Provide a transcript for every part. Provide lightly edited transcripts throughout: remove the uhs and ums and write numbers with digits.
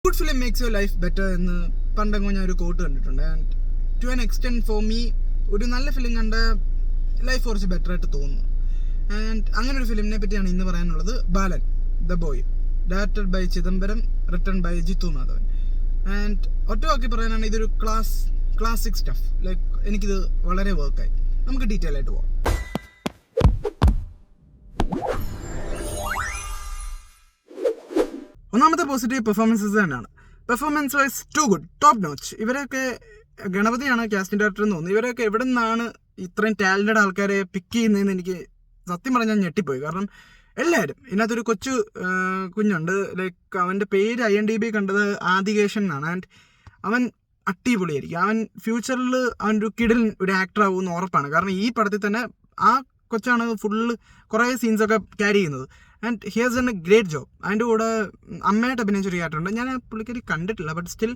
Good film makes your life better എന്ന് പണ്ടങ്ങോ ഞാൻ ഒരു കോട്ട് കണ്ടിട്ടുണ്ട്. And to an extent for me ഒരു നല്ല ഫിലിം കണ്ട ലൈഫ് കുറച്ച് ബെറ്റർ ആയിട്ട് തോന്നുന്നു. ആൻഡ് അങ്ങനെ ഒരു ഫിലിമിനെ പറ്റിയാണ് ഇന്ന് പറയാനുള്ളത്. Balan the boy, directed by Chidambaram, written by Jithu Madhavan. And ഒറ്റ വാക്കി പറയാനാണ് ഇതൊരു ക്ലാസിക് സ്റ്റഫ്. ലൈക്ക് എനിക്കിത് വളരെ വർക്കായി. നമുക്ക് ഡീറ്റെയിൽ ആയിട്ട് പോകാം. ഒന്നാമത്തെ പോസിറ്റീവ് പെർഫോമൻസസ് തന്നെയാണ്. Performance wise too good, top notch. ഇവരൊക്കെ ഗണപതിയാണ് കാസ്റ്റിംഗ് ഡയറക്ടർ എന്ന് തോന്നുന്നു. ഇവരൊക്കെ എവിടെ നിന്നാണ് ഇത്രയും ടാലൻറ്റഡ് ആൾക്കാരെ പിക്ക് ചെയ്യുന്നതെന്ന് എനിക്ക് സത്യം പറഞ്ഞാൽ ഞെട്ടിപ്പോയി. കാരണം എല്ലാവരും ഇതിനകത്തൊരു കുഞ്ഞുണ്ട്. ലൈക്ക് അവൻ്റെ പേര് IMDb കണ്ടത് ആദികേശൻ എന്നാണ്. ആൻഡ് അവൻ അടിപൊളിയായിരിക്കും. അവൻ ഫ്യൂച്ചറിൽ അവനൊരു കിടിലൻ ഒരു ആക്ടർ ആവുമെന്ന് ഉറപ്പാണ്. കാരണം ഈ പടത്തിൽ തന്നെ ആ കൊച്ചാണ് ഫുള്ള് കുറേ സീൻസൊക്കെ ക്യാരി ചെയ്യുന്നത്. And he has done a great job. അതിൻ്റെ കൂടെ അമ്മയായിട്ട് അഭിനയിച്ചൊരു ക്യാരക്ടറുണ്ട്. ഞാൻ ആ പുള്ളിക്കാരി കണ്ടിട്ടില്ല, ബട്ട് സ്റ്റിൽ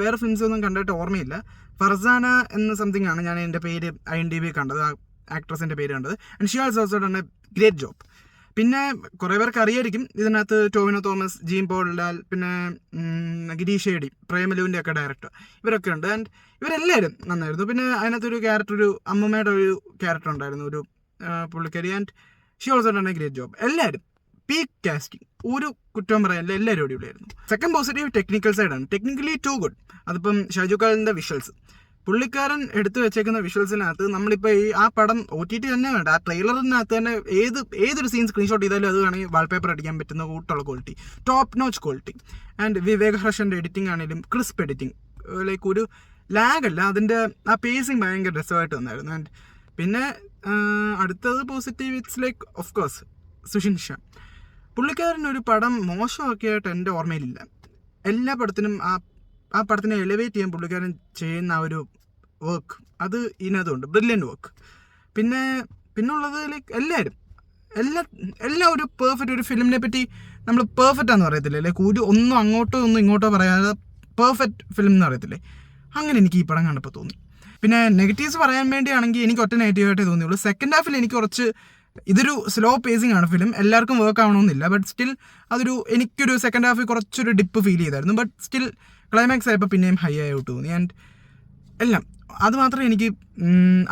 വേറെ ഫിലിംസൊന്നും കണ്ടിട്ട് ഓർമ്മയില്ല. ഫർസാന എന്ന സംതിങ് ആണ് ഞാൻ എൻ്റെ പേര് IMDb കണ്ടത്, ആ ആക്ട്രസിൻ്റെ പേര് കണ്ടത്. And she also done a great job. പിന്നെ കുറേ പേർക്ക് അറിയായിരിക്കും ഇതിനകത്ത് ടോവിനോ തോമസ്, ജീൻ പോൾ ലാൽ, പിന്നെ ഗിരീഷ് ഷേഡി, പ്രേമലുവിൻ്റെ ഒക്കെ ഡയറക്ടർ, ഇവരൊക്കെ ഉണ്ട്. ആൻഡ് ഇവരെല്ലാവരും നന്നായിരുന്നു. പിന്നെ അതിനകത്തൊരു ക്യാരക്ടർ, ഒരു അമ്മമ്മയുടെ ഒരു ക്യാരക്ടർ ഉണ്ടായിരുന്നു, ഒരു പുള്ളിക്കാരി. And she also done a great job. എല്ലാവരും പീക്ക് കാസ്റ്റിംഗ്, ഒരു കുറ്റവും പറയാനില്ല, എല്ലാവരും അടിപൊളിയായിരുന്നു. സെക്കൻഡ് പോസിറ്റീവ് ടെക്നിക്കൽ സൈഡാണ്. Technically too good. അതിപ്പം ഷാജു ഖാലിൻ്റെ വിഷ്വൽസ്, പുള്ളിക്കാരൻ എടുത്തു വെച്ചേക്കുന്ന വിഷ്വൽസിനകത്ത് നമ്മളിപ്പോൾ ആ പടം OTT തന്നെ വേണ്ട, ആ ട്രെയിലറിനകത്ത് തന്നെ ഏതൊരു സീൻ സ്ക്രീൻഷോട്ട് ചെയ്താലും അത് വേണമെങ്കിൽ വാൾപേപ്പർ അടിക്കാൻ പറ്റുന്ന കൂട്ടുള്ള quality, top notch quality. And Vivek ഹർഷൻ്റെ എഡിറ്റിംഗ് ആണെങ്കിലും ക്രിസ്പ് എഡിറ്റിംഗ്, ലൈക്ക് ഒരു ലാഗല്ല, അതിൻ്റെ ആ പേസിങ് ഭയങ്കര രസമായിട്ട് വന്നായിരുന്നു. ആൻഡ് പിന്നെ അടുത്തത് positive, it's like of course Sushin Shyam. പുള്ളിക്കാരനൊരു പടം മോശമാക്കിയായിട്ട് എൻ്റെ ഓർമ്മയിലില്ല. എല്ലാ പടത്തിനും ആ പടത്തിനെ എലിവേറ്റ് ചെയ്യാൻ പുള്ളിക്കാരൻ ചെയ്യുന്ന ആ ഒരു വർക്ക്, അത് ഇതിനകത്തുണ്ട്, ബ്രില്യൻ്റ് വർക്ക്. പിന്നുള്ളത് ലൈക്ക് എല്ലാം ഒരു പെർഫെക്റ്റ്. ഒരു ഫിലിമിനെ പറ്റി നമ്മൾ പെർഫെക്റ്റ് ആണെന്ന് പറയത്തില്ലേ, ലൈക്ക് ഒന്നും അങ്ങോട്ടോ ഒന്നും ഇങ്ങോട്ടോ പറയാതെ പെർഫെക്റ്റ് ഫിലിം എന്ന് പറയത്തില്ലേ, അങ്ങനെ എനിക്ക് ഈ പടം കണ്ടപ്പോൾ തോന്നി. പിന്നെ നെഗറ്റീവ്സ് പറയാൻ വേണ്ടിയാണെങ്കിൽ എനിക്ക് ഒറ്റ നെഗറ്റീവായിട്ടേ തോന്നിയുള്ളൂ. സെക്കൻഡ് ഹാഫിൽ എനിക്ക് കുറച്ച്, ഇതൊരു സ്ലോ പേസിംഗ് ആണ് ഫിലിം, എല്ലാവർക്കും വർക്ക് ആവണമെന്നില്ല. ബട്ട് സ്റ്റിൽ എനിക്കൊരു സെക്കൻഡ് ഹാഫിൽ കുറച്ചൊരു ഡിപ്പ് ഫീൽ ചെയ്തായിരുന്നു. ബട്ട് സ്റ്റിൽ ക്ലൈമാക്സ് ആയപ്പോൾ പിന്നെയും ഹൈ ആയിട്ട് തോന്നി. ആൻഡ് എല്ലാം അത് മാത്രമേ എനിക്ക്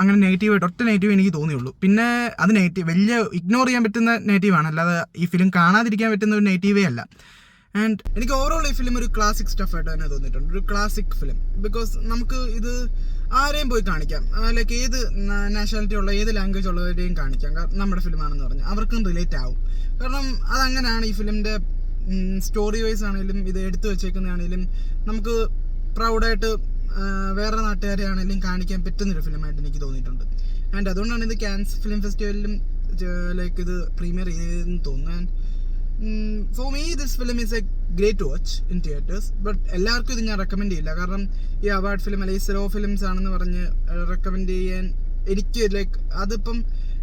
അങ്ങനെ നെഗറ്റീവായിട്ട് ഒറ്റ നെഗറ്റീവ് എനിക്ക് തോന്നിയുള്ളൂ. പിന്നെ അത് വലിയ ഇഗ്നോർ ചെയ്യാൻ പറ്റുന്ന നെഗറ്റീവാണ്, അല്ലാതെ ഈ ഫിലിം കാണാതിരിക്കാൻ പറ്റുന്ന ഒരു നെഗറ്റീവേ അല്ല. ആൻഡ് എനിക്ക് ഓവറോൾ ഈ ഫിലിം ഒരു ക്ലാസിക് സ്റ്റഫായിട്ട് തന്നെ തോന്നിയിട്ടുണ്ട്, ഒരു ക്ലാസിക് ഫിലിം. ബിക്കോസ് നമുക്ക് ഇത് ആരെയും പോയി കാണിക്കാം, ലൈക്ക് ഏത് നാഷണാലിറ്റി ഉള്ള ഏത് ലാംഗ്വേജ് ഉള്ളവരെയും കാണിക്കാം. നമ്മുടെ ഫിലിമാണെന്ന് പറഞ്ഞാൽ അവർക്കും റിലേറ്റ് ആവും. കാരണം അതങ്ങനെയാണ് ഈ ഫിലിമിൻ്റെ സ്റ്റോറി വൈസ് ആണെങ്കിലും ഇത് എടുത്തു വെച്ചേക്കുന്നതാണെങ്കിലും നമുക്ക് പ്രൗഡായിട്ട് വേറെ നാട്ടുകാരെ ആണെങ്കിലും കാണിക്കാൻ പറ്റുന്നൊരു ഫിലിമായിട്ട് എനിക്ക് തോന്നിയിട്ടുണ്ട്. ആൻഡ് അതുകൊണ്ടാണ് ഇത് കാൻസ് ഫിലിം ഫെസ്റ്റിവലിലും ലൈക്ക് ഇത് പ്രീമിയർ ചെയ്തതെന്ന് തോന്നുന്നു. And for me this film is A great watch in theatres. But എല്ലാവർക്കും ഇത് ഞാൻ റെക്കമെൻഡ് ചെയ്യില്ല. കാരണം ഈ അവാർഡ് ഫിലിം അല്ലെങ്കിൽ സ്ലോ ഫിലിംസ് ആണെന്ന് പറഞ്ഞ് റെക്കമെൻഡ് ചെയ്യാൻ എനിക്ക് ലൈക്ക് അതിപ്പം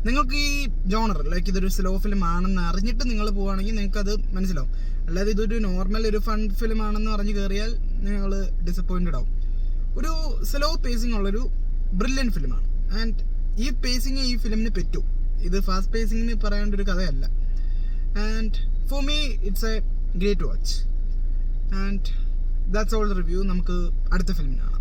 നിങ്ങൾക്ക് ഈ ജോണർ ലൈക്ക് ഇതൊരു സ്ലോ ഫിലിം ആണെന്ന് അറിഞ്ഞിട്ട് നിങ്ങൾ പോവുകയാണെങ്കിൽ നിങ്ങൾക്കത് മനസ്സിലാവും. അല്ലാതെ ഇതൊരു നോർമൽ ഒരു ഫൺ ഫിലിം ആണെന്ന് പറഞ്ഞ് കയറിയാൽ നിങ്ങൾ ഡിസപ്പോയിൻറ്റഡ് ആവും. ഒരു സ്ലോ പേസിംഗ് ഉള്ളൊരു ബ്രില്യൻ ഫിലിമാണ്. ആൻഡ് ഈ പേസിങ് ഈ ഫിലിമിന് പറ്റും. ഇത് ഫാസ്റ്റ് പേസിങ്ങിന് പറയേണ്ട ഒരു കഥയല്ല. And for me it's A great watch. And that's all the review. നമുക്ക് അടുത്ത ഫിലിമിനാണ്.